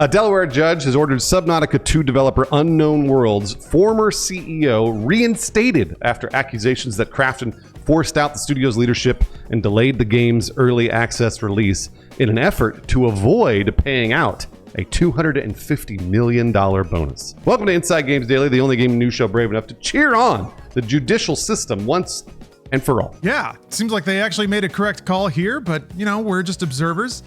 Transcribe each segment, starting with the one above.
A Delaware judge has ordered Subnautica 2 developer Unknown Worlds' former CEO reinstated after accusations that Krafton forced out the studio's leadership and delayed the game's early access release in an effort to avoid paying out a $250 million bonus. Welcome to Inside Games Daily, the only game news show brave enough to cheer on the judicial system once and for all. Yeah, seems like they actually made a correct call here, but, we're just observers.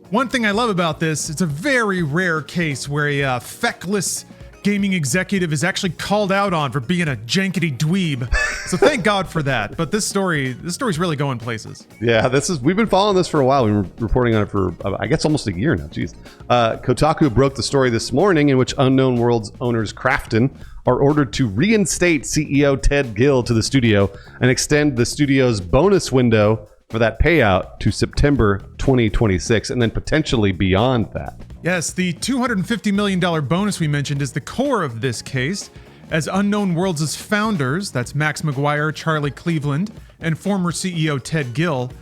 One thing I love about this, it's a very rare case where a feckless gaming executive is actually called out on for being a jankety dweeb. So thank God for that. But this story's really going places. Yeah, we've been following this for a while. We've been reporting on it for, I guess, almost a year now. Jeez. Kotaku broke the story this morning in which Unknown Worlds owners Krafton are ordered to reinstate CEO Ted Gill to the studio and extend the studio's bonus window for that payout to September 2026 and then potentially beyond that. Yes, the $250 million bonus we mentioned is the core of this case, as Unknown Worlds' founders, that's Max McGuire, Charlie Cleveland, and former CEO Ted Gill,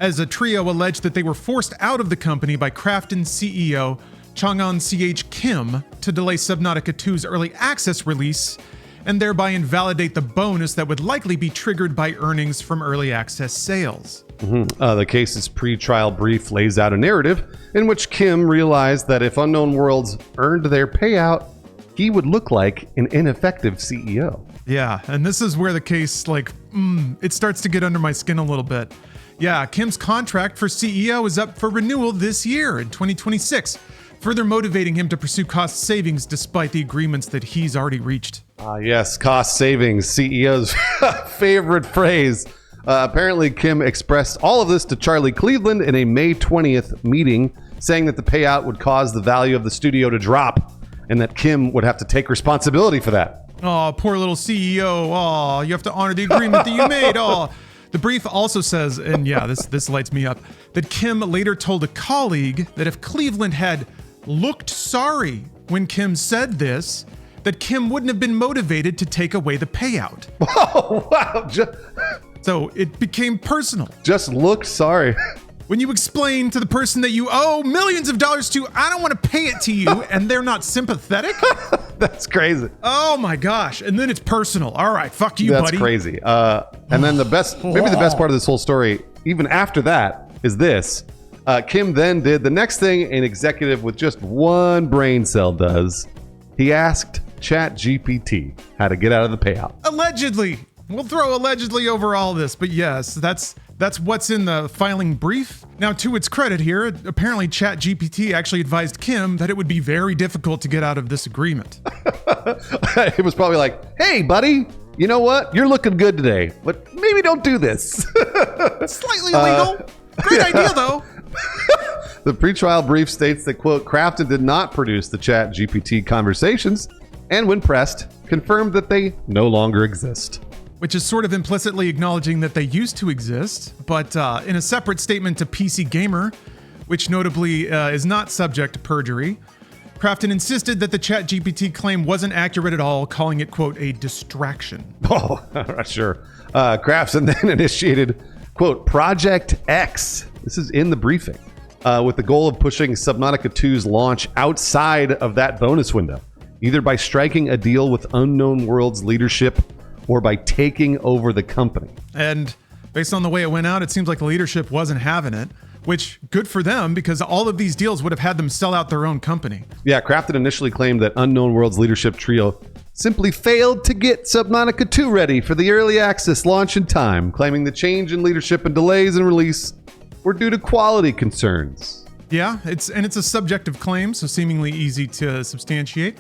as a trio alleged that they were forced out of the company by Krafton CEO Chang'an CH Kim to delay Subnautica 2's early access release and thereby invalidate the bonus that would likely be triggered by earnings from early access sales. The case's pre-trial brief lays out a narrative in which Kim realized that if Unknown Worlds earned their payout, he would look like an ineffective CEO. Yeah, and this is where the case, it starts to get under my skin a little bit. Yeah, Kim's contract for CEO is up for renewal this year in 2026, further motivating him to pursue cost savings despite the agreements that he's already reached. Yes, cost savings, CEO's favorite phrase. Apparently, Kim expressed all of this to Charlie Cleveland in a May 20th meeting, saying that the payout would cause the value of the studio to drop and that Kim would have to take responsibility for that. Oh, poor little CEO. Oh, you have to honor the agreement that you made. Oh. The brief also says, and yeah, this lights me up, that Kim later told a colleague that if Cleveland had looked sorry when Kim said this, that Kim wouldn't have been motivated to take away the payout. Oh, wow. So it became personal. Just looked sorry. When you explain to the person that you owe millions of dollars to, I don't want to pay it to you, and they're not sympathetic? That's crazy. Oh my gosh. And then it's personal. All right, fuck you, buddy. That's crazy. And then maybe the best part of this whole story, even after that, is this. Kim then did the next thing an executive with just one brain cell does. He asked ChatGPT how to get out of the payout. Allegedly. We'll throw allegedly over all this, but yes, that's what's in the filing brief. Now, to its credit here, apparently ChatGPT actually advised Kim that it would be very difficult to get out of this agreement. It was probably like, hey, buddy, you know what? You're looking good today, but maybe don't do this. Slightly illegal. Great idea, though. The pretrial brief states that, quote, Krafton did not produce the ChatGPT conversations and, when pressed, confirmed that they no longer exist. Which is sort of implicitly acknowledging that they used to exist, but in a separate statement to PC Gamer, which notably is not subject to perjury, Krafton insisted that the ChatGPT claim wasn't accurate at all, calling it, quote, a distraction. Oh, sure. Krafton then initiated, quote, Project X. This is in the briefing, with the goal of pushing Subnautica 2's launch outside of that bonus window, either by striking a deal with Unknown Worlds leadership or by taking over the company. And based on the way it went out, it seems like the leadership wasn't having it, which good for them because all of these deals would have had them sell out their own company. Yeah, Krafton initially claimed that Unknown Worlds leadership trio simply failed to get Subnautica 2 ready for the early access launch in time, claiming the change in leadership and delays in release were due to quality concerns. Yeah, it's a subjective claim, so seemingly easy to substantiate.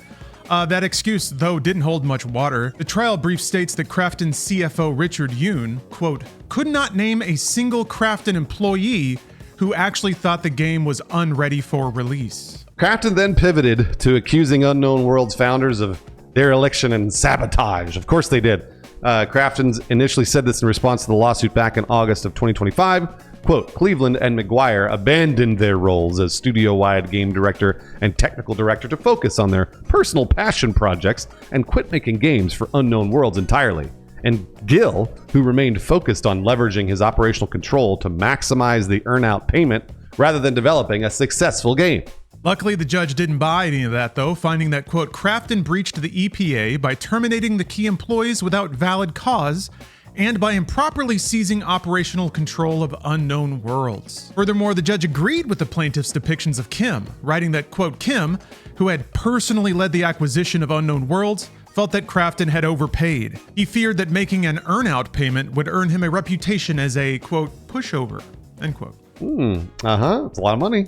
That excuse, though, didn't hold much water. The trial brief states that Krafton's CFO Richard Yoon, quote, could not name a single Krafton employee who actually thought the game was unready for release. Krafton then pivoted to accusing Unknown Worlds founders of dereliction and sabotage. Of course they did. Krafton initially said this in response to the lawsuit back in August of 2025. Quote, Cleveland and McGuire abandoned their roles as studio-wide game director and technical director to focus on their personal passion projects and quit making games for Unknown Worlds entirely. And Gill, who remained focused on leveraging his operational control to maximize the earn-out payment rather than developing a successful game. Luckily, the judge didn't buy any of that, though, finding that, quote, Crafton breached the EPA by terminating the key employees without valid cause and by improperly seizing operational control of Unknown Worlds. Furthermore, the judge agreed with the plaintiff's depictions of Kim, writing that, quote, Kim, who had personally led the acquisition of Unknown Worlds, felt that Crafton had overpaid. He feared that making an earn-out payment would earn him a reputation as a, quote, pushover, end quote. It's a lot of money.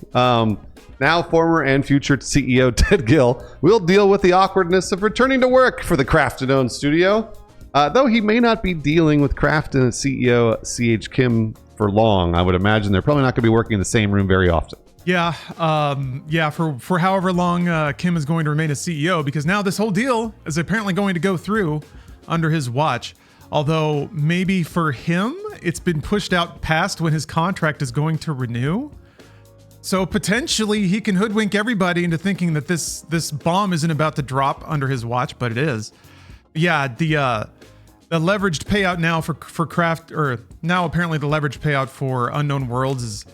Now, former and future CEO Ted Gill will deal with the awkwardness of returning to work for the Crafton-owned studio, though he may not be dealing with Crafton CEO C.H. Kim for long. I would imagine they're probably not going to be working in the same room very often. Yeah, for however long Kim is going to remain as CEO, because now this whole deal is apparently going to go through under his watch. Although maybe for him, it's been pushed out past when his contract is going to renew. So potentially he can hoodwink everybody into thinking that this bomb isn't about to drop under his watch, but it is. Yeah, the leveraged payout now for Craft, or now apparently the leveraged payout for Unknown Worlds is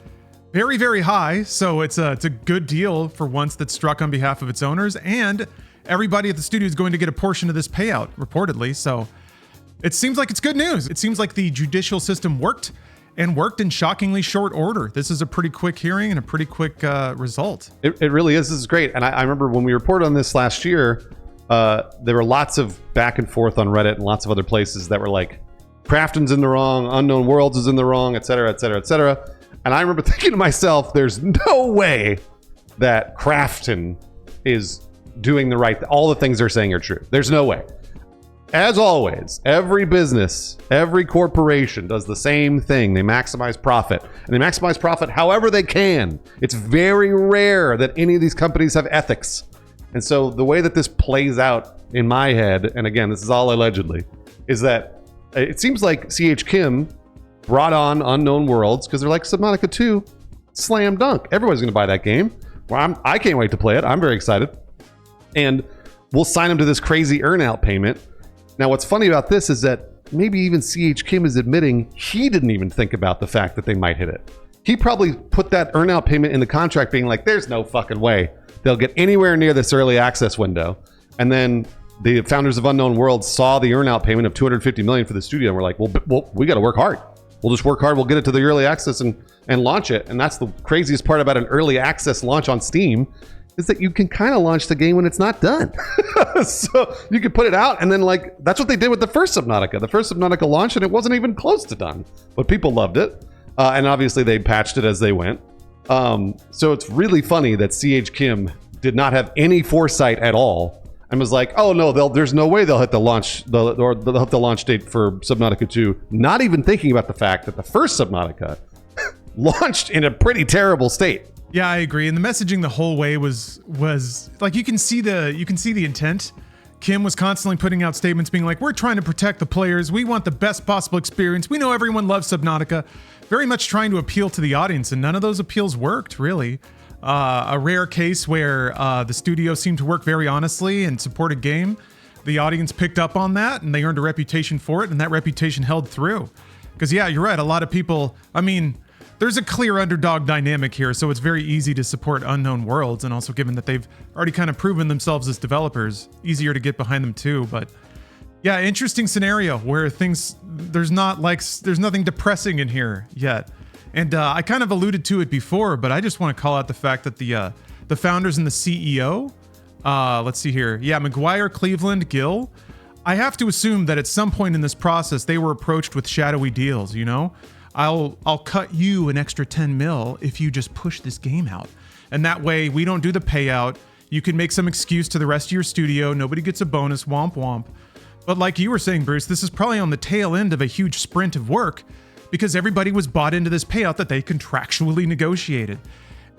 very, very high. So it's a good deal for once that's struck on behalf of its owners, and everybody at the studio is going to get a portion of this payout, reportedly. So it seems like it's good news. It seems like the judicial system worked in shockingly short order. This is a pretty quick hearing and a pretty quick result. It really is. This is great. And I remember when we reported on this last year, there were lots of back and forth on Reddit and lots of other places that were like, Crafton's in the wrong, Unknown Worlds is in the wrong, et cetera, et cetera, et cetera. And I remember thinking to myself, there's no way that Crafton is doing the right, all the things they're saying are true. There's no way. As always, every business, every corporation does the same thing. They maximize profit, and they maximize profit however they can. It's very rare that any of these companies have ethics. And so the way that this plays out in my head, and again, this is all allegedly, is that it seems like C.H. Kim brought on Unknown Worlds because they're like, Subnautica 2, slam dunk. Everybody's going to buy that game. Well, I can't wait to play it. I'm very excited. And we'll sign them to this crazy earn-out payment. Now, what's funny about this is that maybe even C.H. Kim is admitting he didn't even think about the fact that they might hit it. He probably put that earn-out payment in the contract being like, there's no fucking way they'll get anywhere near this early access window. And then the founders of Unknown Worlds saw the earn-out payment of $250 million for the studio and were like, well, we got to work hard. We'll just work hard. We'll get it to the early access and launch it. And that's the craziest part about an early access launch on Steam, is that you can kind of launch the game when it's not done. So you can put it out, and then like that's what they did with the first Subnautica. The first Subnautica launched, and it wasn't even close to done, but people loved it, and obviously they patched it as they went. So it's really funny that C.H. Kim did not have any foresight at all, and was like, "Oh no, there's no way they'll hit the launch, or they'll hit the launch date for Subnautica 2," not even thinking about the fact that the first Subnautica launched in a pretty terrible state. Yeah, I agree. And the messaging the whole way was like, you can see the intent. Kim was constantly putting out statements being like, we're trying to protect the players. We want the best possible experience. We know everyone loves Subnautica. Very much trying to appeal to the audience, and none of those appeals worked, really. A rare case where the studio seemed to work very honestly and support a game. The audience picked up on that, and they earned a reputation for it, and that reputation held through. Because yeah, you're right. A lot of people, I mean, there's a clear underdog dynamic here, so it's very easy to support Unknown Worlds, and also given that they've already kind of proven themselves as developers, easier to get behind them too. But yeah, interesting scenario where there's nothing depressing in here yet. And I kind of alluded to it before, but I just want to call out the fact that the founders and the CEO, let's see here. Yeah, McGuire, Cleveland, Gill. I have to assume that at some point in this process, they were approached with shadowy deals, you know? I'll cut you an extra 10 mil if you just push this game out. And that way we don't do the payout. You can make some excuse to the rest of your studio. Nobody gets a bonus, womp womp. But like you were saying, Bruce, this is probably on the tail end of a huge sprint of work because everybody was bought into this payout that they contractually negotiated.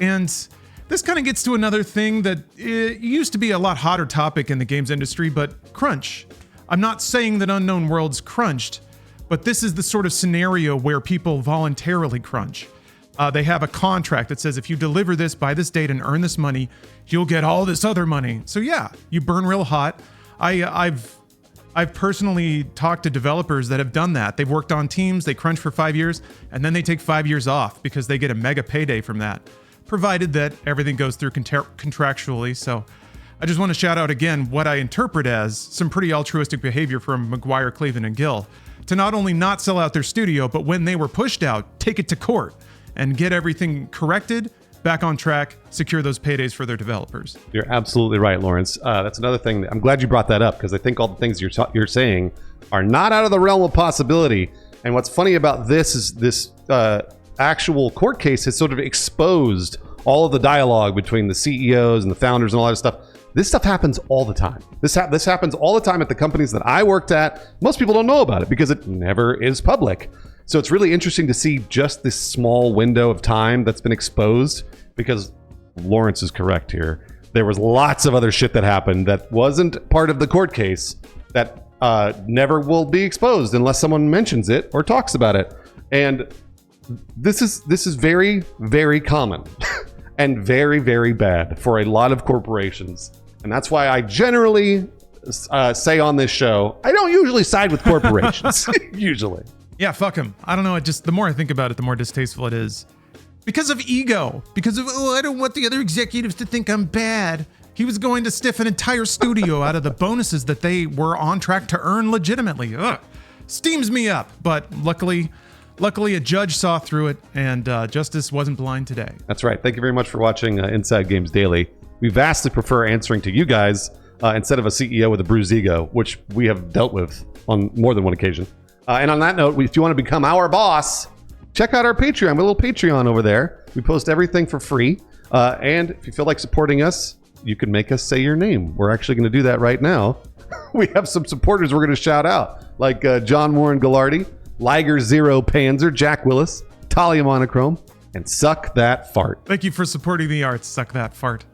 And this kind of gets to another thing that it used to be a lot hotter topic in the games industry, but crunch. I'm not saying that Unknown Worlds crunched, but this is the sort of scenario where people voluntarily crunch. They have a contract that says if you deliver this by this date and earn this money, you'll get all this other money. So yeah, you burn real hot. I've personally talked to developers that have done that. They've worked on teams, they crunch for 5 years, and then they take 5 years off because they get a mega payday from that. provided that everything goes through contractually. So I just want to shout out again what I interpret as some pretty altruistic behavior from McGuire, Cleveland, and Gill to not only not sell out their studio, but when they were pushed out, take it to court and get everything corrected, back on track, secure those paydays for their developers. You're absolutely right, Lawrence. That's another thing. I'm glad you brought that up because I think all the things you're saying are not out of the realm of possibility. And what's funny about this is this actual court case has sort of exposed all of the dialogue between the CEOs and the founders and all that stuff. This stuff happens all the time. This happens all the time at the companies that I worked at. Most people don't know about it because it never is public. So it's really interesting to see just this small window of time that's been exposed because Lawrence is correct here. There was lots of other shit that happened that wasn't part of the court case that never will be exposed unless someone mentions it or talks about it. And this is very, very common and very, very bad for a lot of corporations. And that's why I generally say on this show, I don't usually side with corporations, usually. Yeah, fuck him. I don't know. The more I think about it, the more distasteful it is. Because of ego. Because of, I don't want the other executives to think I'm bad. He was going to stiff an entire studio out of the bonuses that they were on track to earn legitimately. Ugh. Steams me up. But luckily a judge saw through it, and justice wasn't blind today. That's right. Thank you very much for watching Inside Games Daily. We vastly prefer answering to you guys instead of a CEO with a bruised ego, which we have dealt with on more than one occasion. And on that note, if you want to become our boss, check out our Patreon. We have a little Patreon over there. We post everything for free. And if you feel like supporting us, you can make us say your name. We're actually going to do that right now. We have some supporters we're going to shout out, like John Warren Gallardi, Liger Zero Panzer, Jack Willis, Talia Monochrome, and Suck That Fart. Thank you for supporting the arts, Suck That Fart.